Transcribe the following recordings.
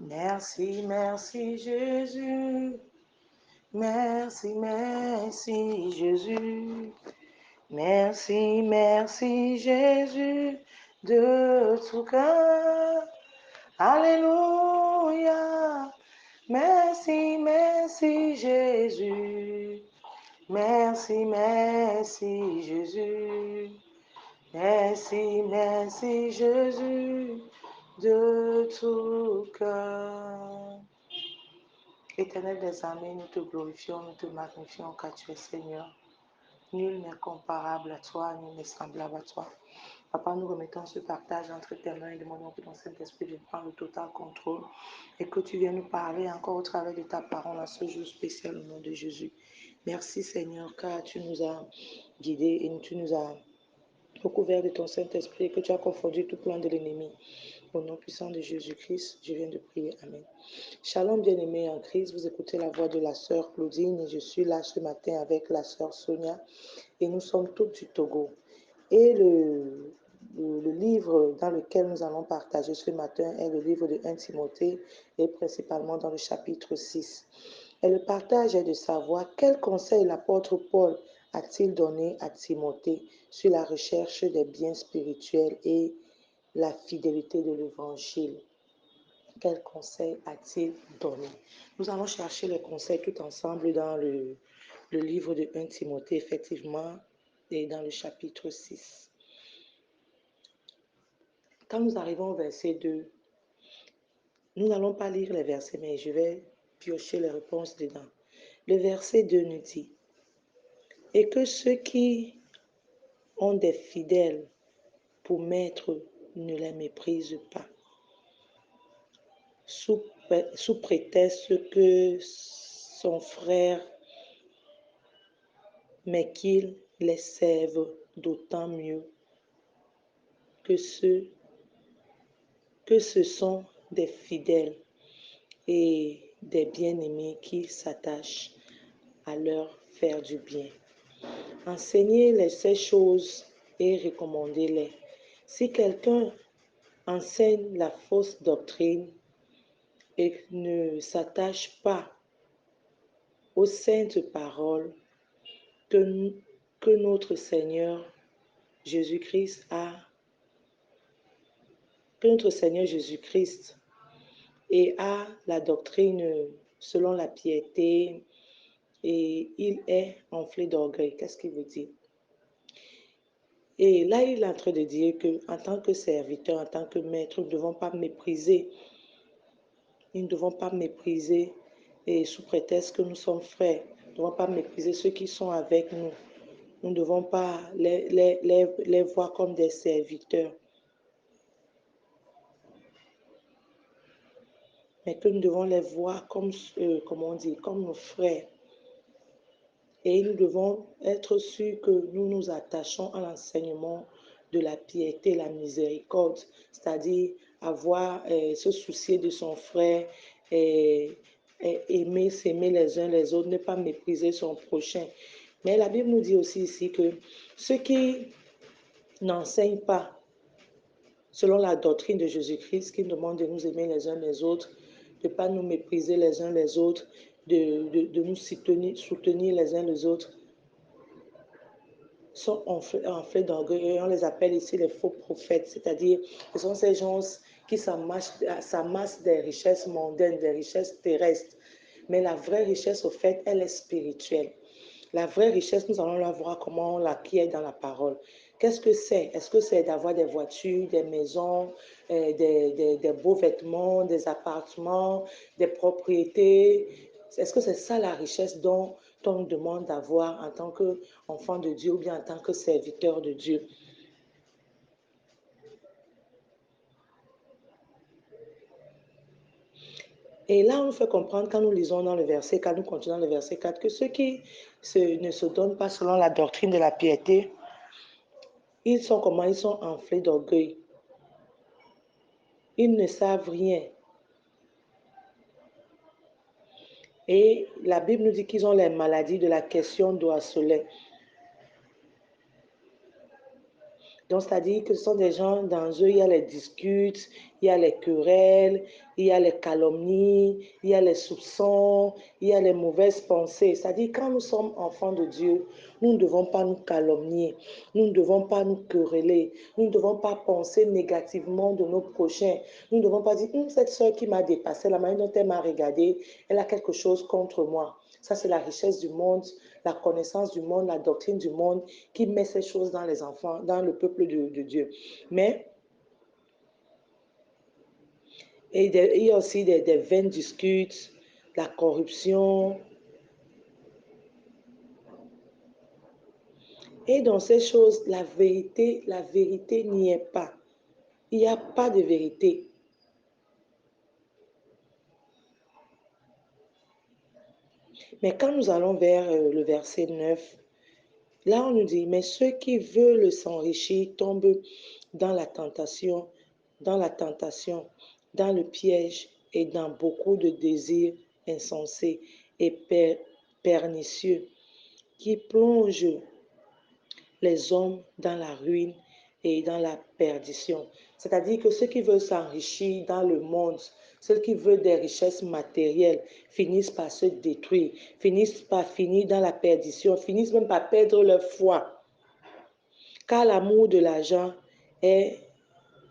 Merci, merci Jésus. Merci, merci Jésus. Merci, merci Jésus de tout cœur. Alléluia. Merci, merci Jésus. Merci, merci Jésus. Merci, merci Jésus de tout cœur. Éternel des armées, nous te glorifions, nous te magnifions car tu es Seigneur. Nul n'est comparable à toi, nul n'est semblable à toi. Papa, nous remettons ce partage entre tes mains et demandons que ton Saint-Esprit vienne prendre le total contrôle et que tu viennes nous parler encore au travers de ta parole à ce jour spécial au nom de Jésus. Merci Seigneur car tu nous as guidés et tu nous as recouvert de ton Saint-Esprit et que tu as confondu tout plan de l'ennemi. Au nom puissant de Jésus-Christ, je viens de prier. Amen. Shalom bien-aimés en Christ, vous écoutez la voix de la sœur Claudine et je suis là ce matin avec la sœur Sonia et nous sommes toutes du Togo. Et le livre dans lequel nous allons partager ce matin est le livre de 1 Timothée et principalement dans le chapitre 6. Et le partage est de savoir quel conseil l'apôtre Paul a-t-il donné à Timothée sur la recherche des biens spirituels et la fidélité de l'évangile. Quel conseil a-t-il donné? Nous allons chercher les conseils tout ensemble dans le livre de 1 Timothée, effectivement, et dans le chapitre 6. Quand nous arrivons au verset 2, nous n'allons pas lire les versets, mais je vais piocher les réponses dedans. Le verset 2 nous dit, « Et que ceux qui ont des fidèles pour maître ne les méprisent pas, sous prétexte que son frère, mais qu'ils les servent d'autant mieux que ce sont des fidèles et des bien-aimés qui s'attachent à leur faire du bien. Enseignez-les ces choses et recommandez-les. Si quelqu'un enseigne la fausse doctrine et ne s'attache pas aux saintes paroles que notre Seigneur Jésus-Christ et à la doctrine selon la piété, et il est enflé d'orgueil. Qu'est-ce qu'il veut dire? Et là, il est en train de dire qu'en tant que serviteur, en tant que maître, nous ne devons pas mépriser. Nous ne devons pas mépriser et sous prétexte que nous sommes frères. Nous ne devons pas mépriser ceux qui sont avec nous. Nous ne devons pas les voir comme des serviteurs, mais que nous devons les voir comme, comme nos frères. Et nous devons être sûrs que nous nous attachons à l'enseignement de la piété, la miséricorde, c'est-à-dire se soucier de son frère, s'aimer les uns les autres, ne pas mépriser son prochain. Mais la Bible nous dit aussi ici que ceux qui n'enseignent pas selon la doctrine de Jésus-Christ, qui nous demande de nous aimer les uns les autres, de ne pas nous mépriser les uns les autres, de nous soutenir les uns les autres, sont enflés d'orgueil, et on les appelle ici les faux prophètes, c'est-à-dire ce sont ces gens qui s'amassent des richesses mondaines, des richesses terrestres. Mais la vraie richesse, au fait, elle est spirituelle. La vraie richesse, nous allons la voir comment on l'acquiert dans la parole. Qu'est-ce que c'est? Est-ce que c'est d'avoir des voitures, des maisons, des beaux vêtements, des appartements, des propriétés? Est-ce que c'est ça la richesse dont on nous demande d'avoir en tant qu'enfant de Dieu ou bien en tant que serviteur de Dieu? Et là, on nous fait comprendre, quand nous lisons dans le verset 4, nous continuons dans le verset 4, que ceux qui ne se donnent pas selon la doctrine de la piété, ils sont comment? Ils sont enflés d'orgueil. Ils ne savent rien. Et la Bible nous dit qu'ils ont les maladies de la question d'oiselet. Donc, c'est-à-dire que ce sont des gens, dans eux, il y a les disputes, il y a les querelles, il y a les calomnies, il y a les soupçons, il y a les mauvaises pensées. C'est-à-dire, quand nous sommes enfants de Dieu, nous ne devons pas nous calomnier, nous ne devons pas nous quereller, nous ne devons pas penser négativement de nos prochains. Nous ne devons pas dire, cette soeur qui m'a dépassé, la manière dont elle m'a regardé, elle a quelque chose contre moi. Ça, c'est la richesse du monde, la connaissance du monde, la doctrine du monde qui met ces choses dans les enfants, dans le peuple de Dieu. Mais il y a aussi des vaines disputes, la corruption. Et dans ces choses, la vérité n'y est pas. Il n'y a pas de vérité. Mais quand nous allons vers le verset 9, là on nous dit, mais ceux qui veulent s'enrichir tombent dans la tentation, dans le piège et dans beaucoup de désirs insensés et pernicieux qui plongent les hommes dans la ruine et dans la perdition. C'est-à-dire que ceux qui veulent s'enrichir dans le monde, ceux qui veulent des richesses matérielles, finissent par se détruire, finissent par finir dans la perdition, finissent même par perdre leur foi. Car l'amour de l'argent est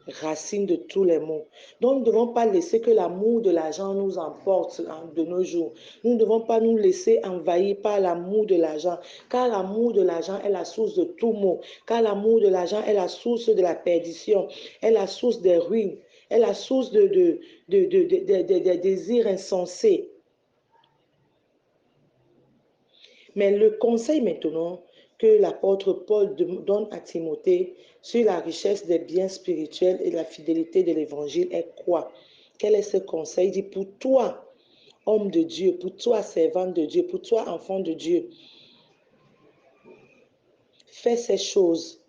racine de tous les maux. Donc, nous ne devons pas laisser que l'amour de l'argent nous emporte de nos jours. Nous ne devons pas nous laisser envahir par l'amour de l'argent, car l'amour de l'argent est la source de tout maux, car l'amour de l'argent est la source de la perdition, est la source des ruines, est la source des désirs insensés. Mais le conseil maintenant que l'apôtre Paul donne à Timothée sur la richesse des biens spirituels et la fidélité de l'évangile est quoi? Quel est ce conseil? Il dit, pour toi, homme de Dieu, pour toi, servant de Dieu, pour toi, enfant de Dieu, fais ces choses.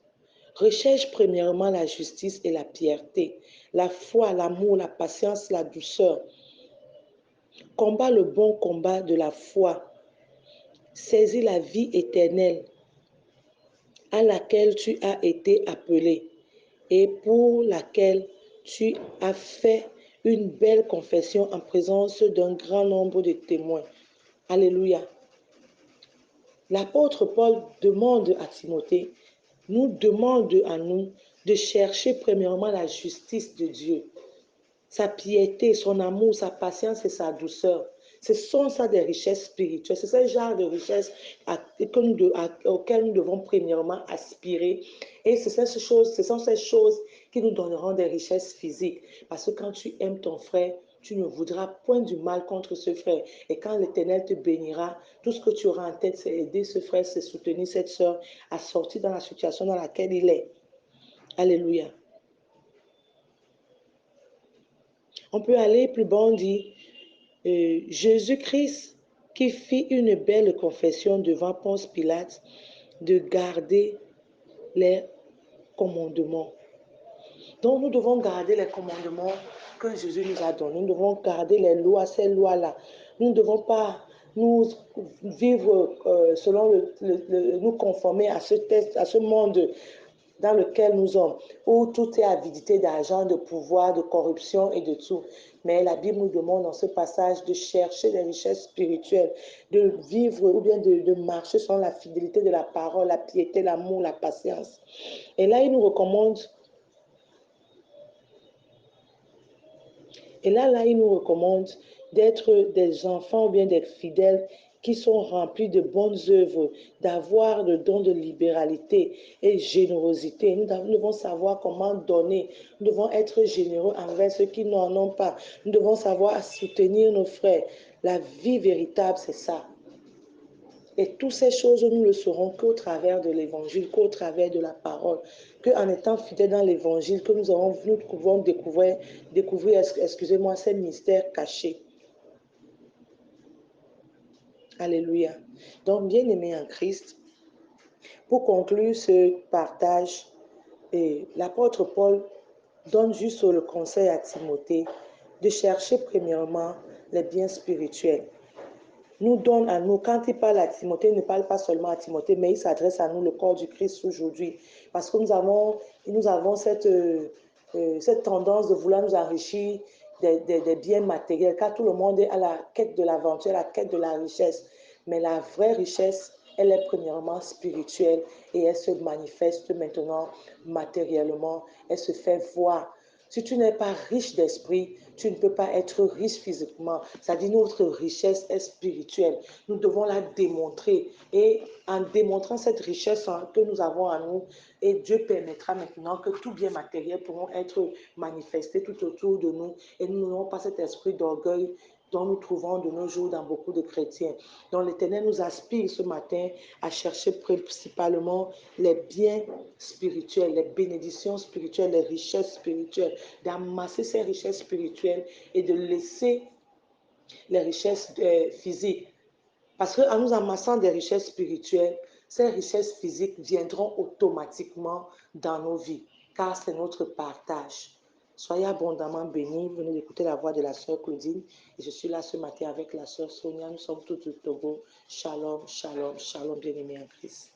Recherche premièrement la justice et la piété, la foi, l'amour, la patience, la douceur. Combat le bon combat de la foi. Saisis la vie éternelle à laquelle tu as été appelé et pour laquelle tu as fait une belle confession en présence d'un grand nombre de témoins. Alléluia. L'apôtre Paul demande à Timothée, nous demande à nous de chercher premièrement la justice de Dieu, sa piété, son amour, sa patience et sa douceur. Ce sont ça des richesses spirituelles. C'est ce genre de richesses auxquelles nous devons premièrement aspirer. Et ce sont ces choses qui nous donneront des richesses physiques. Parce que quand tu aimes ton frère, tu ne voudras point du mal contre ce frère. Et quand l'Éternel te bénira, tout ce que tu auras en tête, c'est aider ce frère, c'est soutenir cette soeur à sortir dans la situation dans laquelle il est. Alléluia. On peut aller plus bas, on dit, Jésus-Christ qui fit une belle confession devant Ponce Pilate de garder les commandements. Donc nous devons garder les commandements que Jésus nous a donnés. Nous devons garder les lois, ces lois-là. Nous ne devons pas nous vivre selon nous conformer à ce monde dans lequel nous sommes, où tout est avidité d'argent, de pouvoir, de corruption et de tout. Mais la Bible nous demande dans ce passage de chercher les richesses spirituelles, de vivre ou bien de marcher selon la fidélité de la parole, la piété, l'amour, la patience. Et là, il nous recommande, d'être des enfants ou bien des fidèles qui sont remplis de bonnes œuvres, d'avoir le don de libéralité et générosité. Nous devons savoir comment donner. Nous devons être généreux envers ceux qui n'en ont pas. Nous devons savoir soutenir nos frères. La vie véritable, c'est ça. Et toutes ces choses, nous le saurons qu'au travers de l'évangile, qu'au travers de la parole, qu'en étant fidèles dans l'évangile, que nous pouvons découvrir, excusez-moi, ces mystères cachés. Alléluia. Donc, bien aimés en Christ, pour conclure ce partage, l'apôtre Paul donne juste le conseil à Timothée de chercher premièrement les biens spirituels. Nous donne à nous, quand il parle à Timothée, il ne parle pas seulement à Timothée, mais il s'adresse à nous, le corps du Christ aujourd'hui. Parce que nous avons cette cette tendance de vouloir nous enrichir des biens matériels, car tout le monde est à la quête de l'aventure, à la quête de la richesse. Mais la vraie richesse, elle est premièrement spirituelle et elle se manifeste maintenant matériellement, elle se fait voir. Si tu n'es pas riche d'esprit, tu ne peux pas être riche physiquement. C'est-à-dire notre richesse est spirituelle. Nous devons la démontrer. Et en démontrant cette richesse que nous avons en nous, et Dieu permettra maintenant que tout bien matériel pourront être manifestés tout autour de nous. Et nous n'aurons pas cet esprit d'orgueil dont nous trouvons de nos jours dans beaucoup de chrétiens. Donc l'Éternel nous aspire ce matin à chercher principalement les biens spirituels, les bénédictions spirituelles, les richesses spirituelles, d'amasser ces richesses spirituelles et de laisser les richesses physiques. Parce qu'en nous amassant des richesses spirituelles, ces richesses physiques viendront automatiquement dans nos vies, car c'est notre partage. Soyez abondamment bénis. Venez écouter la voix de la sœur Claudine. Et je suis là ce matin avec la sœur Sonia. Nous sommes tous du Togo. Shalom, shalom, shalom, bien-aimés en Christ.